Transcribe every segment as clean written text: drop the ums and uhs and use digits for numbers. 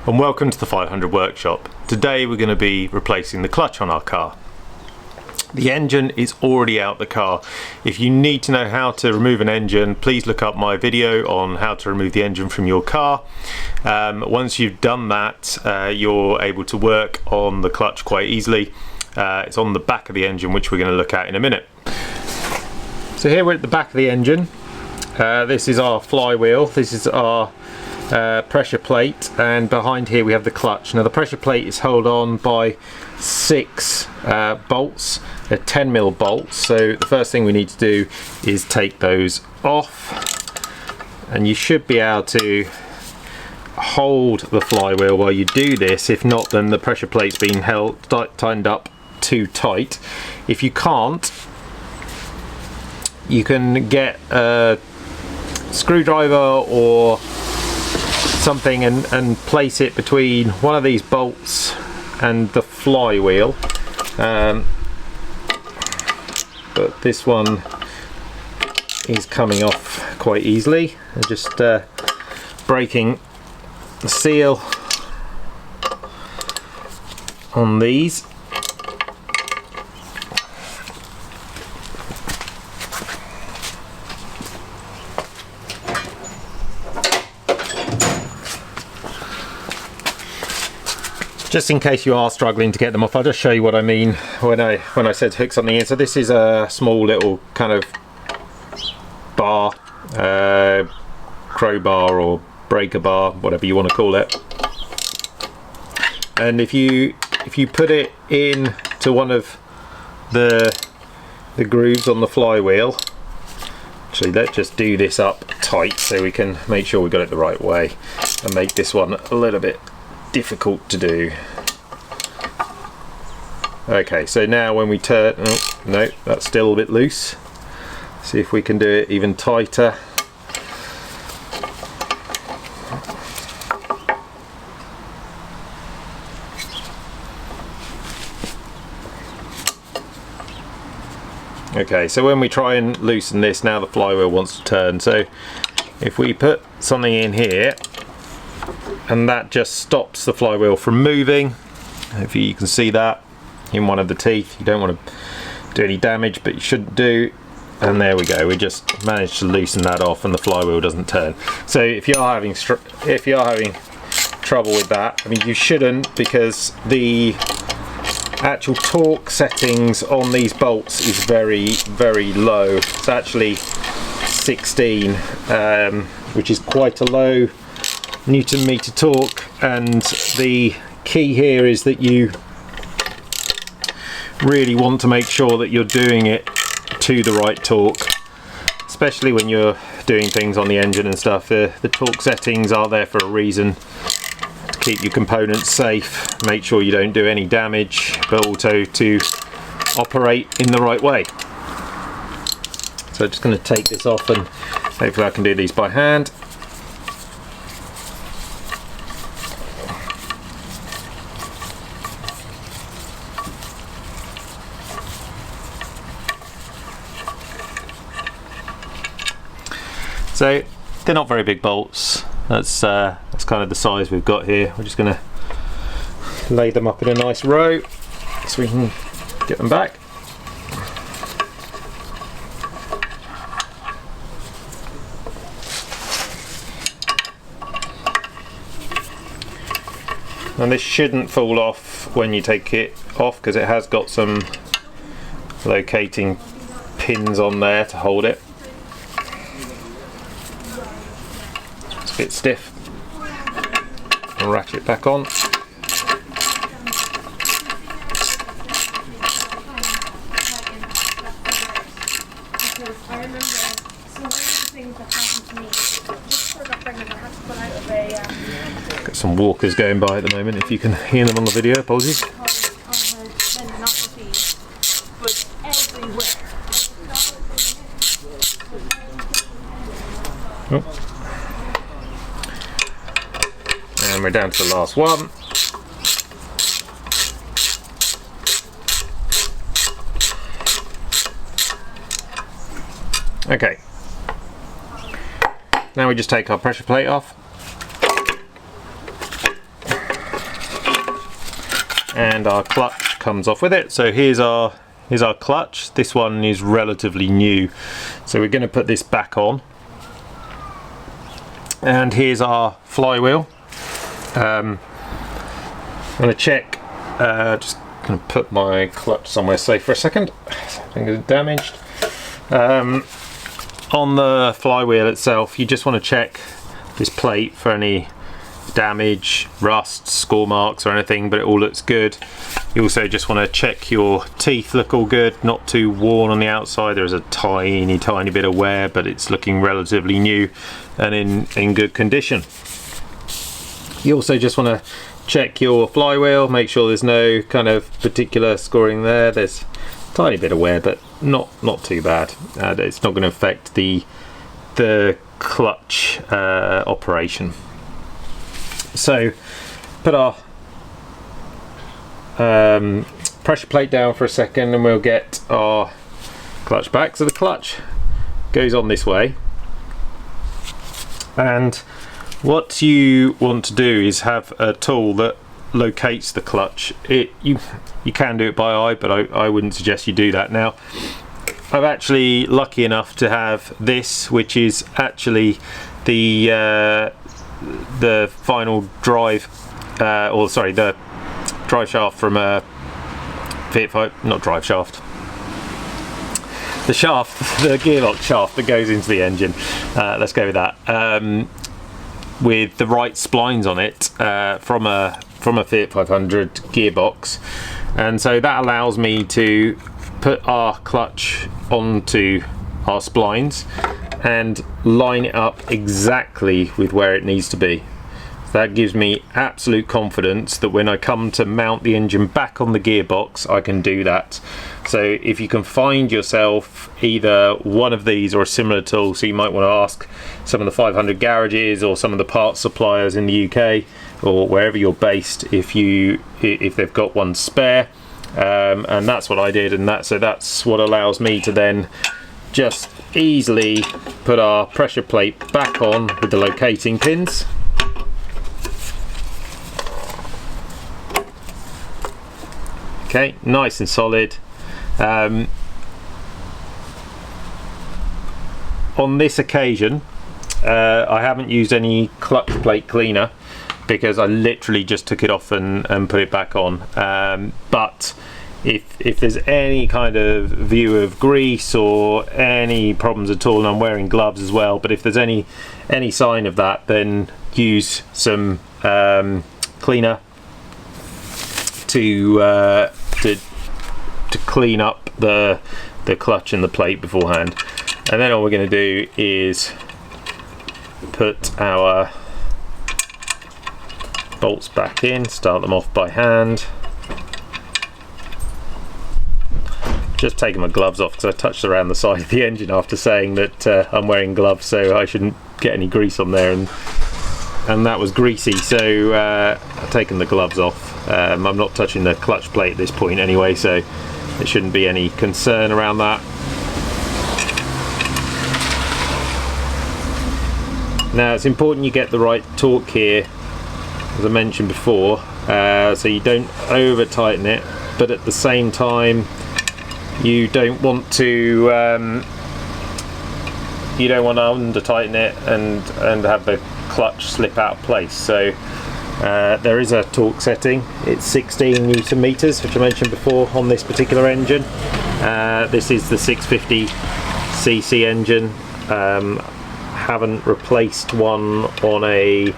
and welcome to the 500 workshop. Today we're going to be replacing the clutch on our car. The engine is already out the car. If you need to know how to remove an engine, please look up my video on how to remove the engine from your car. Once you've done that, you're able to work on the clutch quite easily. It's on the back of the engine, which we're going to look at in a minute. So here we're at the back of the engine. This is our flywheel. This is our pressure plate, and behind here we have the clutch. Now the pressure plate is held on by 6 bolts. They're 10mm bolts, so the first thing we need to do is take those off, and you should be able to hold the flywheel while you do this. If not, then the pressure plate's been held tightened up too tight. If you can't, you can get a screwdriver or something and place it between one of these bolts and the flywheel, but this one is coming off quite easily. I'm just breaking the seal on these. Just in case you are struggling to get them off, I'll just show you what I mean when I said hook something in. So this is a small little kind of bar, crowbar or breaker bar, whatever you want to call it. And if you put it in to one of the grooves on the flywheel, actually let's just do this up tight so we can make sure we got it the right way and make this one a little bit difficult to do. Okay, so now when we turn, oh no, that's still a bit loose. See if we can do it even tighter. Okay, so when we try and loosen this, now the flywheel wants to turn. So if we put something in here, and that just stops the flywheel from moving. Hopefully you can see that in one of the teeth. You don't want to do any damage, but you shouldn't do. And there we go, we just managed to loosen that off and the flywheel doesn't turn. So if you're having trouble with that, I mean, you shouldn't, because the actual torque settings on these bolts is very, very low. It's actually 16, which is quite a low Newton meter torque, and the key here is that you really want to make sure that you're doing it to the right torque, especially when you're doing things on the engine and stuff. The torque settings are there for a reason, to keep your components safe, make sure you don't do any damage, but also to operate in the right way. So I'm just going to take this off, and hopefully I can do these by hand. So they're not very big bolts. That's kind of the size we've got here. We're just going to lay them up in a nice row so we can get them back. And this shouldn't fall off when you take it off, because it has got some locating pins on there to hold it. It's a bit stiff. I'll ratchet it back on. Got some walkers going by at the moment, if you can hear them on the video, apologies. Oh. And we're down to the last one. Okay, now we just take our pressure plate off. and our clutch comes off with it. So here's our clutch. This one is relatively new, so we're going to put this back on. And here's our flywheel. I'm going to check, just going to put my clutch somewhere safe for a second. I think it's damaged. On the flywheel itself, you just want to check this plate for any damage, rust, score marks or anything, but it all looks good. You also just want to check your teeth look all good, not too worn on the outside. There's a tiny bit of wear, but it's looking relatively new and in good condition. You also just want to check your flywheel, make sure there's no kind of particular scoring there. There's a tiny bit of wear, but not too bad. It's not going to affect the clutch operation. So put our pressure plate down for a second and we'll get our clutch back. So the clutch goes on this way, and what you want to do is have a tool that locates the clutch. You can do it by eye, but I wouldn't suggest you do that. Now I'm actually lucky enough to have this, which is actually the final drive, the drive shaft from a Fiat 5, not drive shaft, the shaft, the gearbox shaft that goes into the engine. Let's go with that. With the right splines on it from a Fiat 500 gearbox, and so that allows me to put our clutch onto our splines and line it up exactly with where it needs to be. That gives me absolute confidence that when I come to mount the engine back on the gearbox, I can do that. So if you can find yourself either one of these or a similar tool, so you might want to ask some of the 500 garages or some of the parts suppliers in the UK or wherever you're based if they've got one spare, and that's what I did, and so that's what allows me to then just easily put our pressure plate back on with the locating pins. Okay, nice and solid. On this occasion, I haven't used any clutch plate cleaner because I literally just took it off and put it back on. But if there's any kind of view of grease or any problems at all, and I'm wearing gloves as well, but if there's any sign of that, then use some cleaner to clean up the clutch and the plate beforehand. And then all we're going to do is put our bolts back in, start them off by hand. Just taking my gloves off because I touched around the side of the engine after saying that I'm wearing gloves, so I shouldn't get any grease on there, and that was greasy, so I've taken the gloves off. I'm not touching the clutch plate at this point anyway, so there shouldn't be any concern around that. Now it's important you get the right torque here, as I mentioned before, so you don't over tighten it, but at the same time you don't want to under tighten it and have the clutch slip out of place. So there is a torque setting. It's 16 Newton meters, which I mentioned before, on this particular engine. This is the 650cc engine. Haven't replaced one on a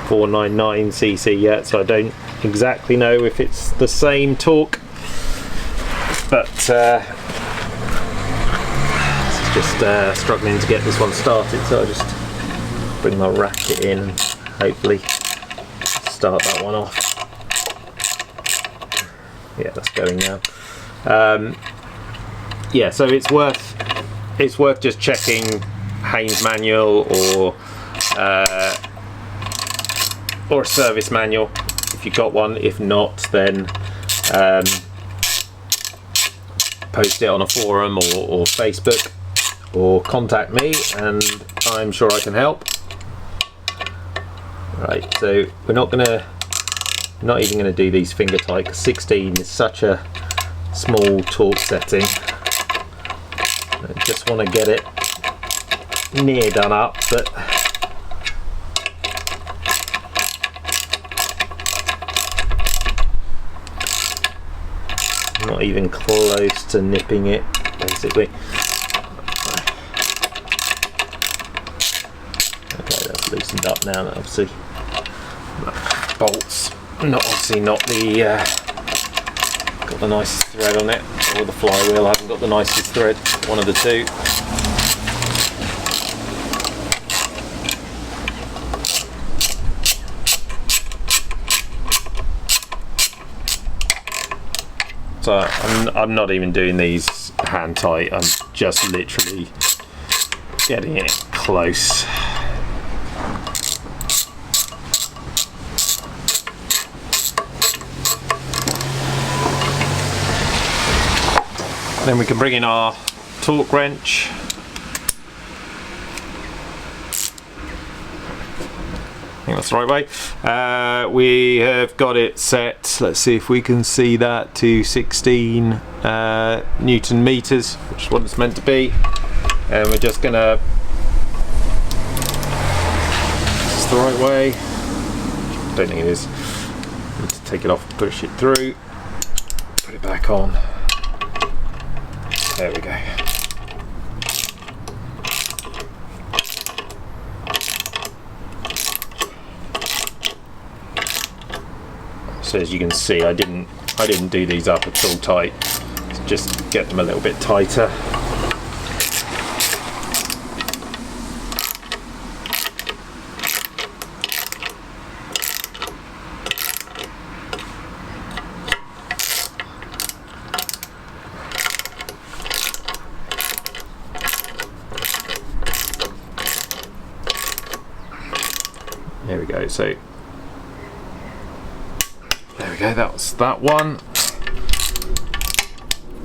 499cc yet, so I don't exactly know if it's the same torque, but just struggling to get this one started, so I'll just bring my ratchet in and hopefully start that one off. Yeah, that's going now. Yeah, so it's worth just checking Haynes manual or a service manual if you've got one. If not, then post it on a forum or Facebook, or contact me and I'm sure I can help. Right, so we're not going to I'm not even going to do these finger tight because 16 is such a small torque setting. I just want to get it near done up, but not even close to nipping it, basically. Okay, that's loosened up now. Obviously, bolts not the got the nicest thread on it, or the flywheel hasn't got the nicest thread. One of the two. So I'm not even doing these hand tight, I'm just literally getting it close. Then we can bring in our torque wrench. I think that's the right way. We have got it set, let's see if we can see that, to 16 Newton meters, which is what it's meant to be. And we're just gonna, is this the right way? I don't think it is. Need to take it off, push it through, put it back on. There we go. So as you can see, I didn't do these up at all tight. Just get them a little bit tighter. There we go. So there we go, that's that one.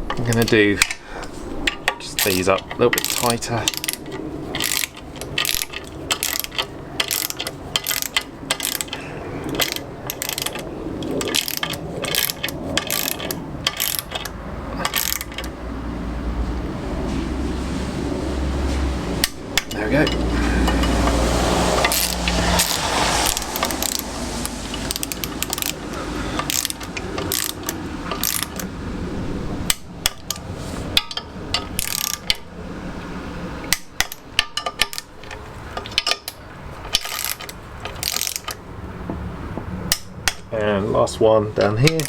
I'm going to do just these up a little bit tighter. There we go. And last one down here.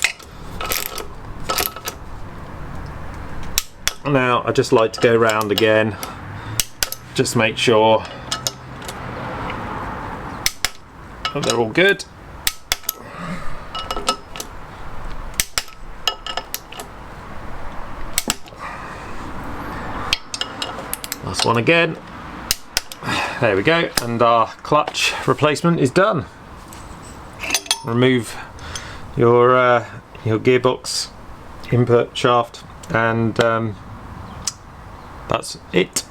Now I just like to go round again, just make sure that they're all good. Last one again. There we go, and our clutch replacement is done. Remove your gearbox input shaft, and that's it.